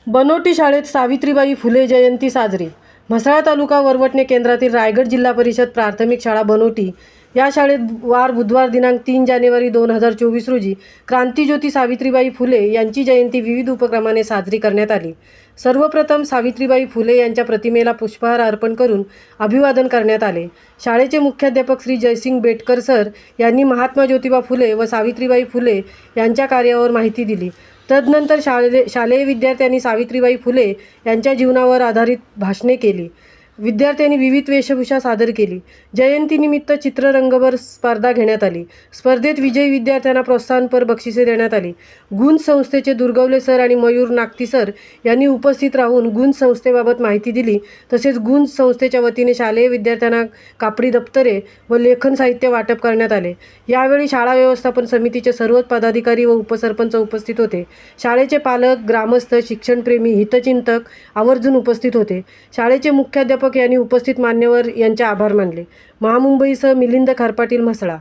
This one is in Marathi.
बनोटी शाळेत सावित्रीबाई फुले जयंती साजरी. म्हसळा तालुका वरवटणे केंद्रातील रायगड जिल्हा परिषद प्राथमिक शाळा बनोटी या शाळेत बुधवार दिनांक 3 जानेवारी 2024 रोजी क्रांतीज्योती सावित्रीबाई फुले यांची जयंती विविध उपक्रमाने साजरी करण्यात आली. सर्वप्रथम सावित्रीबाई फुले यांच्या प्रतिमेला पुष्पहार अर्पण करून अभिवादन करण्यात आले. शाळेचे मुख्याध्यापक श्री जयसिंग बेटकर सर यांनी महात्मा ज्योतिबा फुले व सावित्रीबाई फुले यांच्या कार्यावर माहिती दिली. तदनंतर शालेय विद्यार्थ्यांनी सावित्रीबाई फुले यांच्या जीवनावर आधारित भाषणे केली. विद्यार्थ्यांनी विविध वेशभूषा सादर केली. जयंतीनिमित्त चित्ररंगभर स्पर्धा घेण्यात आली. स्पर्धेत विजयी विद्यार्थ्यांना प्रोत्साहनपर बक्षिसे देण्यात आली. गुंज संस्थेचे दुर्गवले सर आणि मयूर नागती सर यांनी उपस्थित राहून गुंज संस्थेबाबत माहिती दिली. तसेच गुंज संस्थेच्या वतीने शालेय विद्यार्थ्यांना कापडी दप्तरे व लेखन साहित्य वाटप करण्यात आले. यावेळी शाळा व्यवस्थापन समितीचे सर्व पदाधिकारी व उपसरपंच उपस्थित होते. शाळेचे पालक, ग्रामस्थ, शिक्षणप्रेमी, हितचिंतक आवर्जून उपस्थित होते. शाळेचे मुख्याध्यापक यांनी उपस्थित मान्यवर यांचे आभार मानले. महामुंबईसह मिलिंद खारपाटील, म्हसळा.